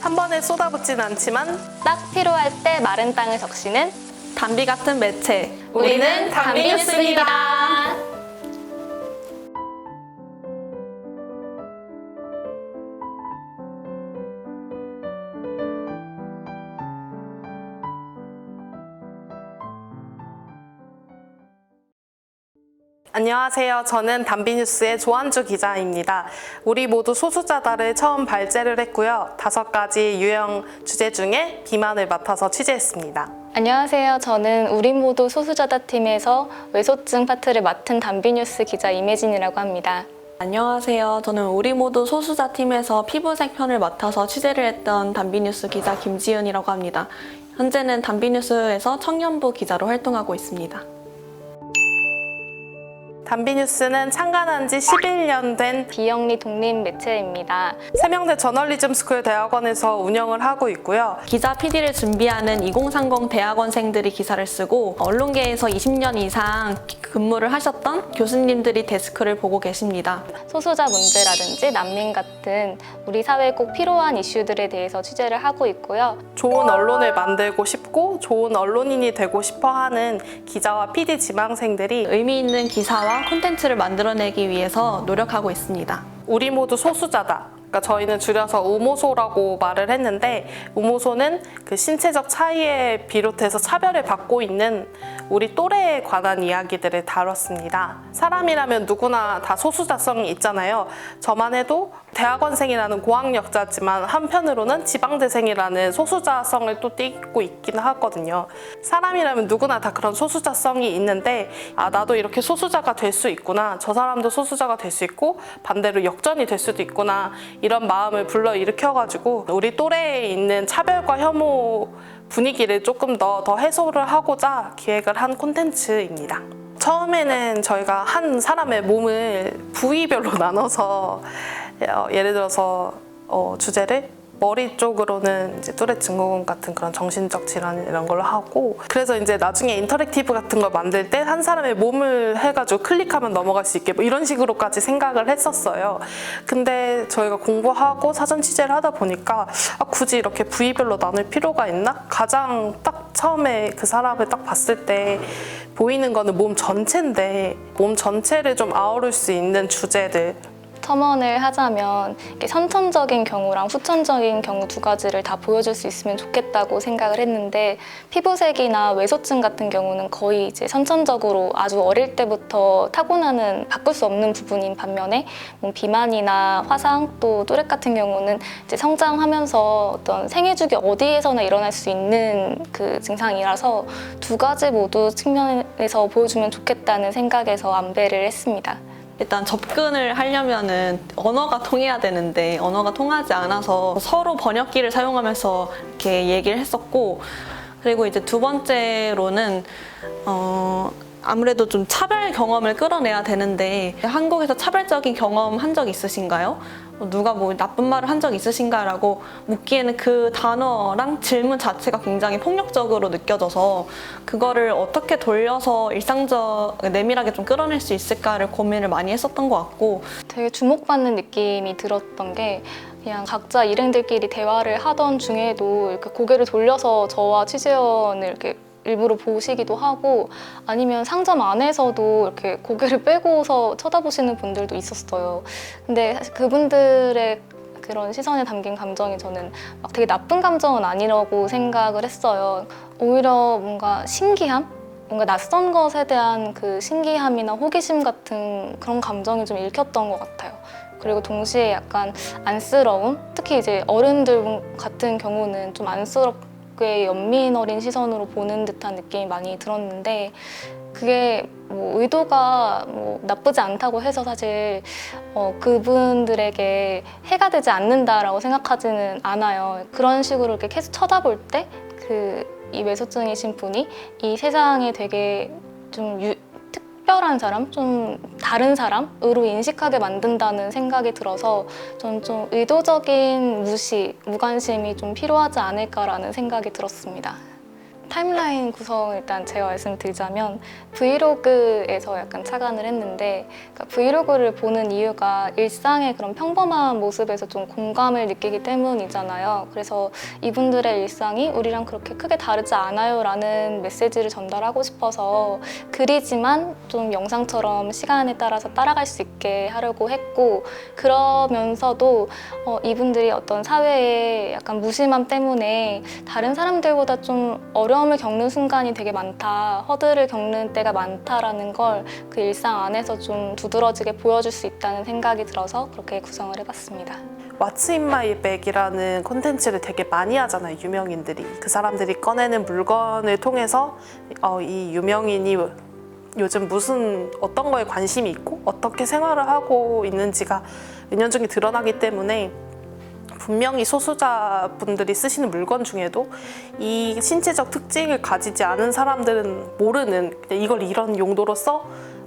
한 번에 쏟아붓진 않지만 딱 필요할 때 마른 땅을 적시는 담비 같은 매체. 우리는 담비뉴스입니다. 안녕하세요. 저는 담비뉴스의 조한주 기자입니다. 우리 모두 소수자다를 처음 발제를 했고요. 5가지 유형 주제 중에 비만을 맡아서 취재했습니다. 안녕하세요. 저는 우리 모두 소수자다 팀에서 외소증 파트를 맡은 담비뉴스 기자 임혜진이라고 합니다. 안녕하세요. 저는 우리 모두 소수자 팀에서 피부색 편을 맡아서 취재를 했던 담비뉴스 기자 김지은이라고 합니다. 현재는 담비뉴스에서 청년부 기자로 활동하고 있습니다. 담비뉴스는 창간한 지 11년 된 비영리 독립 매체입니다. 세명대 저널리즘 스쿨 대학원에서 운영을 하고 있고요. 기자 PD를 준비하는 2030 대학원생들이 기사를 쓰고 언론계에서 20년 이상 근무를 하셨던 교수님들이 데스크를 보고 계십니다. 소수자분들이라든지 난민 같은 우리 사회에 꼭 필요한 이슈들에 대해서 취재를 하고 있고요. 좋은 언론을 만들고 싶고 좋은 언론인이 되고 싶어 하는 기자와 PD 지망생들이 의미 있는 기사와 콘텐츠를 만들어내기 위해서 노력하고 있습니다. 우리 모두 소수자다. 그러니까 저희는 줄여서 우모소라고 말을 했는데, 우모소는 그 신체적 차이에 비롯해서 차별을 받고 있는 우리 또래에 관한 이야기들을 다뤘습니다. 사람이라면 누구나 다 소수자성이 있잖아요. 저만 해도 대학원생이라는 고학력자지만 한편으로는 지방대생이라는 소수자성을 또 띠고 있긴 하거든요. 사람이라면 누구나 다 그런 소수자성이 있는데, 아, 나도 이렇게 소수자가 될 수 있구나, 저 사람도 소수자가 될 수 있고 반대로 역전이 될 수도 있구나, 이런 마음을 불러일으켜가지고 우리 또래에 있는 차별과 혐오 분위기를 조금 더 해소를 하고자 기획을 한 콘텐츠입니다. 처음에는 저희가 한 사람의 몸을 부위별로 나눠서 예를 들어서 주제를 머리 쪽으로는 이제 뚜렛 증후군 같은 그런 정신적 질환 이런 걸로 하고, 그래서 이제 나중에 인터랙티브 같은 걸 만들 때 한 사람의 몸을 해가지고 클릭하면 넘어갈 수 있게 뭐 이런 식으로까지 생각을 했었어요. 근데 저희가 공부하고 사전 취재를 하다 보니까 굳이 이렇게 부위별로 나눌 필요가 있나? 가장 딱 처음에 그 사람을 딱 봤을 때 보이는 거는 몸 전체인데, 몸 전체를 좀 아우를 수 있는 주제들, 첨언을 하자면 이렇게 선천적인 경우랑 후천적인 경우 두 가지를 다 보여줄 수 있으면 좋겠다고 생각을 했는데, 피부색이나 외소증 같은 경우는 거의 이제 선천적으로 아주 어릴 때부터 타고나는 바꿀 수 없는 부분인 반면에 뭐 비만이나 화상 또 또렛 같은 경우는 이제 성장하면서 어떤 생애주기 어디에서나 일어날 수 있는 그 증상이라서 두 가지 모두 측면에서 보여주면 좋겠다는 생각에서 안배를 했습니다. 일단 접근을 하려면은 언어가 통해야 되는데 언어가 통하지 않아서 서로 번역기를 사용하면서 이렇게 얘기를 했었고, 그리고 이제 두 번째로는 아무래도 좀 차별 경험을 끌어내야 되는데, 한국에서 차별적인 경험 한 적 있으신가요? 누가 뭐 나쁜 말을 한 적 있으신가라고 묻기에는 그 단어랑 질문 자체가 굉장히 폭력적으로 느껴져서 그거를 어떻게 돌려서 내밀하게 좀 끌어낼 수 있을까를 고민을 많이 했었던 것 같고, 되게 주목받는 느낌이 들었던 게, 그냥 각자 일행들끼리 대화를 하던 중에도 이렇게 고개를 돌려서 저와 취재원을 이렇게 일부러 보시기도 하고, 아니면 상점 안에서도 이렇게 고개를 빼고서 쳐다보시는 분들도 있었어요. 근데 사실 그분들의 그런 시선에 담긴 감정이 저는 막 되게 나쁜 감정은 아니라고 생각을 했어요. 오히려 뭔가 신기함? 뭔가 낯선 것에 대한 그 신기함이나 호기심 같은 그런 감정이 좀 읽혔던 것 같아요. 그리고 동시에 약간 안쓰러움? 특히 이제 어른들 같은 경우는 좀 안쓰럽게 연민 어린 시선으로 보는 듯한 느낌이 많이 들었는데, 그게 뭐 의도가 뭐 나쁘지 않다고 해서 사실 그분들에게 해가 되지 않는다라고 생각하지는 않아요. 그런 식으로 이렇게 계속 쳐다볼 때 이 외소증이신 분이 이 세상에 되게 좀 특별한 사람, 좀 다른 사람으로 인식하게 만든다는 생각이 들어서 저는 좀 의도적인 무관심이 좀 필요하지 않을까라는 생각이 들었습니다. 타임라인 구성을 일단 제가 말씀드리자면 브이로그에서 약간 착안을 했는데, 그러니까 브이로그를 보는 이유가 일상의 그런 평범한 모습에서 좀 공감을 느끼기 때문이잖아요. 그래서 이분들의 일상이 우리랑 그렇게 크게 다르지 않아요 라는 메시지를 전달하고 싶어서 글이지만 좀 영상처럼 시간에 따라서 따라갈 수 있게 하려고 했고, 그러면서도 이분들이 어떤 사회의 약간 무심함 때문에 다른 사람들보다 좀 어려움을 겪는 순간이 되게 많다, 허들을 겪는 때가 많다라는 걸 그 일상 안에서 좀 두드러지게 보여줄 수 있다는 생각이 들어서 그렇게 구성을 해봤습니다. What's in my bag이라는 콘텐츠를 되게 많이 하잖아요, 유명인들이. 그 사람들이 꺼내는 물건을 통해서 이 유명인이 요즘 어떤 거에 관심이 있고 어떻게 생활을 하고 있는지가 은연중에 드러나기 때문에 분명히 소수자분들이 쓰시는 물건 중에도 이 신체적 특징을 가지지 않은 사람들은 모르는, 그냥 이걸 이런 용도로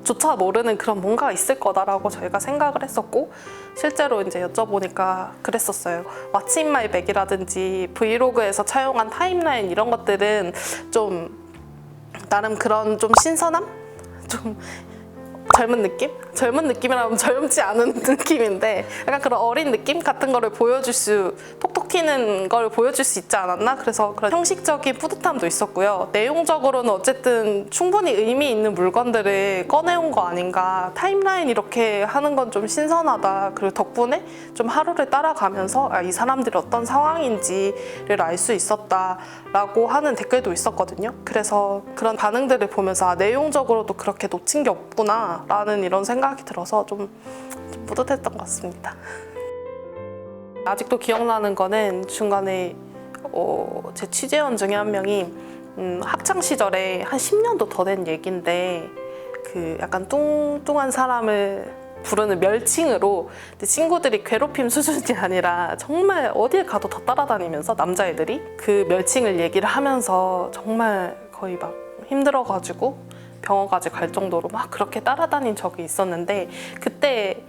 조차 모르는 그런 뭔가가 있을 거다라고 저희가 생각을 했었고, 실제로 이제 여쭤보니까 그랬었어요. What's in my bag이라든지 브이로그에서 차용한 타임라인 이런 것들은 좀 나름 그런 좀 신선함? 좀 젊은 느낌? 젊은 느낌이라면 젊지 않은 느낌인데 약간 그런 어린 느낌 같은 거를 톡톡 튀는 걸 보여줄 수 있지 않았나? 그래서 그런 형식적인 뿌듯함도 있었고요. 내용적으로는 어쨌든 충분히 의미 있는 물건들을 꺼내온 거 아닌가. 타임라인 이렇게 하는 건 좀 신선하다. 그리고 덕분에 좀 하루를 따라가면서 이 사람들이 어떤 상황인지를 알 수 있었다라고 하는 댓글도 있었거든요. 그래서 그런 반응들을 보면서 내용적으로도 그렇게 놓친 게 없구나 라는 이런 생각이 들어서 좀 뿌듯했던 것 같습니다. 아직도 기억나는 거는 중간에 제 취재원 중에 한 명이 학창 시절에 한 10년도 더 된 얘긴데 그 약간 뚱뚱한 사람을 부르는 별칭으로 친구들이 괴롭힘 수준이 아니라 정말 어딜 가도 다 따라다니면서 남자애들이 그 별칭을 얘기를 하면서 정말 거의 막 힘들어가지고 병원까지 갈 정도로 막 그렇게 따라다닌 적이 있었는데, 그때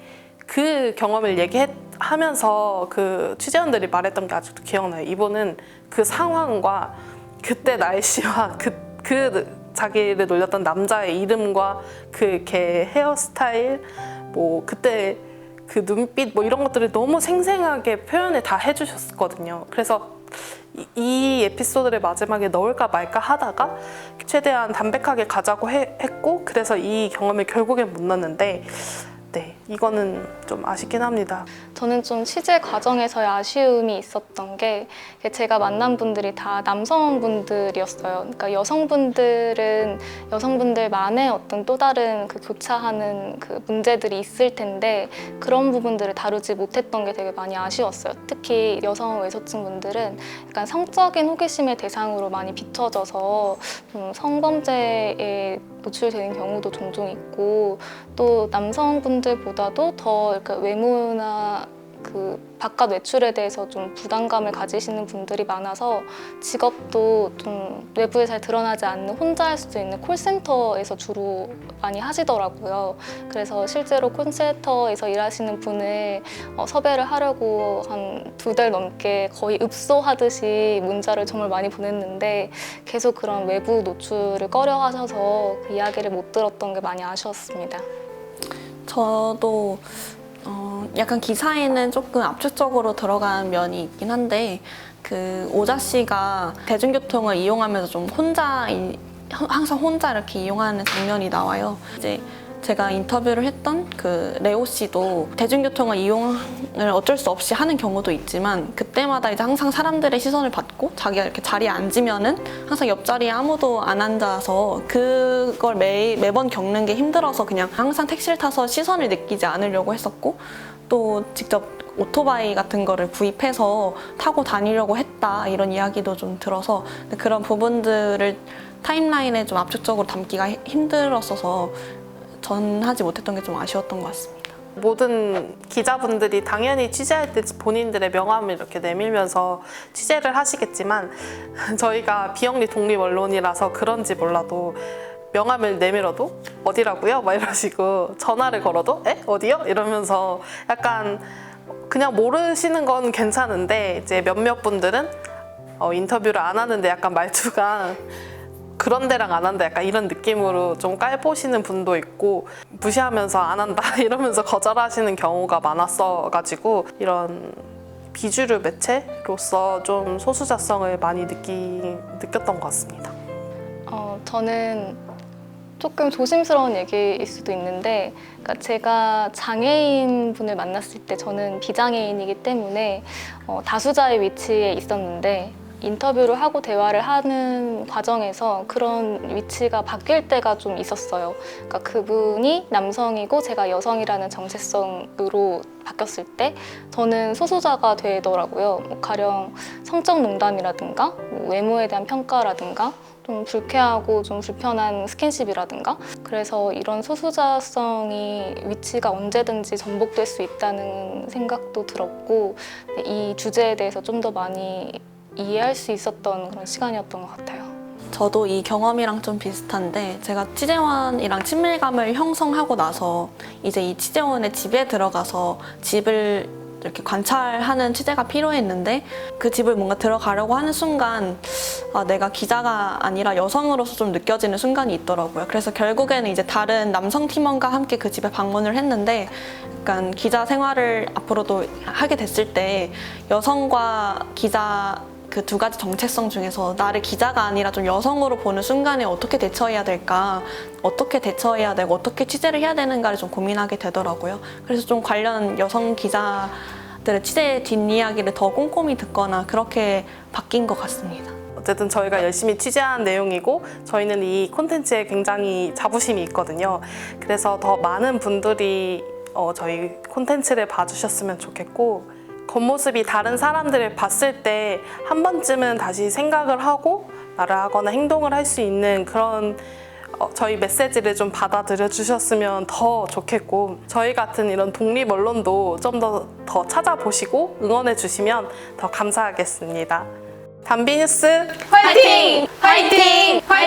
그 경험을 얘기하면서 그 취재원들이 말했던 게 아직도 기억나요. 이분은 그 상황과 그때 날씨와 그 자기를 놀렸던 남자의 이름과 그 걔 헤어스타일, 뭐 그때 그 눈빛 뭐 이런 것들을 너무 생생하게 표현을 다 해주셨거든요. 그래서 이 에피소드를 마지막에 넣을까 말까 하다가 최대한 담백하게 가자고 했고, 그래서 이 경험을 결국엔 못 넣었는데, 네, 이거는 좀 아쉽긴 합니다. 저는 좀 취재 과정에서의 아쉬움이 있었던 게, 제가 만난 분들이 다 남성분들이었어요. 그러니까 여성분들만의 어떤 또 다른 그 교차하는 그 문제들이 있을 텐데 그런 부분들을 다루지 못했던 게 되게 많이 아쉬웠어요. 특히 여성 외소증 분들은 약간 성적인 호기심의 대상으로 많이 비춰져서 좀 성범죄에 노출되는 경우도 종종 있고, 또 남성분들보다도 더 이렇게 외모나 그 바깥 외출에 대해서 좀 부담감을 가지시는 분들이 많아서 직업도 좀 외부에 잘 드러나지 않는 혼자 할 수 있는 콜센터에서 주로 많이 하시더라고요. 그래서 실제로 콜센터에서 일하시는 분을 섭외를 하려고 한 2달 넘게 거의 읍소하듯이 문자를 정말 많이 보냈는데 계속 그런 외부 노출을 꺼려 하셔서 그 이야기를 못 들었던 게 많이 아쉬웠습니다. 저도 약간 기사에는 조금 압축적으로 들어간 면이 있긴 한데, 그 오자 씨가 대중교통을 이용하면서 좀 항상 혼자 이렇게 이용하는 장면이 나와요. 이제 제가 인터뷰를 했던 그 레오 씨도 대중교통을 이용을 어쩔 수 없이 하는 경우도 있지만, 그때마다 이제 항상 사람들의 시선을 받고 자기가 이렇게 자리에 앉으면은 항상 옆자리에 아무도 안 앉아서 그걸 매번 겪는 게 힘들어서 그냥 항상 택시를 타서 시선을 느끼지 않으려고 했었고, 또 직접 오토바이 같은 거를 구입해서 타고 다니려고 했다, 이런 이야기도 좀 들어서 그런 부분들을 타임라인에 좀 압축적으로 담기가 힘들었어서 전하지 못했던 게 좀 아쉬웠던 것 같습니다. 모든 기자분들이 당연히 취재할 때 본인들의 명함을 이렇게 내밀면서 취재를 하시겠지만, 저희가 비영리 독립 언론이라서 그런지 몰라도 명함을 내밀어도 어디라고요? 막 이러시고, 전화를 걸어도 에? 어디요? 이러면서 약간 그냥 모르시는 건 괜찮은데 이제 몇몇 분들은 인터뷰를 안 하는데 약간 말투가 그런 데랑 안 한다 약간 이런 느낌으로 좀 깔보시는 분도 있고 무시하면서 안 한다 이러면서 거절하시는 경우가 많았어가지고 이런 비주류 매체로서 좀 소수자성을 많이 느꼈던 것 같습니다. 저는 조금 조심스러운 얘기일 수도 있는데, 그러니까 제가 장애인 분을 만났을 때 저는 비장애인이기 때문에 다수자의 위치에 있었는데 인터뷰를 하고 대화를 하는 과정에서 그런 위치가 바뀔 때가 좀 있었어요. 그러니까 그분이 남성이고 제가 여성이라는 정체성으로 바뀌었을 때 저는 소수자가 되더라고요. 뭐 가령 성적 농담이라든가 뭐 외모에 대한 평가라든가 좀 불쾌하고 좀 불편한 스킨십이라든가, 그래서 이런 소수자성이 위치가 언제든지 전복될 수 있다는 생각도 들었고 이 주제에 대해서 좀 더 많이 이해할 수 있었던 그런 시간이었던 것 같아요. 저도 이 경험이랑 좀 비슷한데, 제가 취재원이랑 친밀감을 형성하고 나서 이제 이 취재원의 집에 들어가서 집을 이렇게 관찰하는 취재가 필요했는데, 그 집을 뭔가 들어가려고 하는 순간 내가 기자가 아니라 여성으로서 좀 느껴지는 순간이 있더라고요. 그래서 결국에는 이제 다른 남성 팀원과 함께 그 집에 방문을 했는데, 약간 기자 생활을 앞으로도 하게 됐을 때 여성과 기자 그 두 가지 정체성 중에서 나를 기자가 아니라 좀 여성으로 보는 순간에 어떻게 대처해야 될까, 어떻게 대처해야 되고 어떻게 취재를 해야 되는가를 좀 고민하게 되더라고요. 그래서 좀 관련 여성 기자들의 취재 뒷이야기를 더 꼼꼼히 듣거나 그렇게 바뀐 것 같습니다. 어쨌든 저희가 열심히 취재한 내용이고 저희는 이 콘텐츠에 굉장히 자부심이 있거든요. 그래서 더 많은 분들이 저희 콘텐츠를 봐주셨으면 좋겠고, 겉모습이 다른 사람들을 봤을 때 한 번쯤은 다시 생각을 하고 말을 하거나 행동을 할 수 있는 그런 저희 메시지를 좀 받아들여 주셨으면 더 좋겠고, 저희 같은 이런 독립 언론도 좀 더 찾아보시고 응원해 주시면 더 감사하겠습니다. 담비뉴스 화이팅! 화이팅! 화이팅!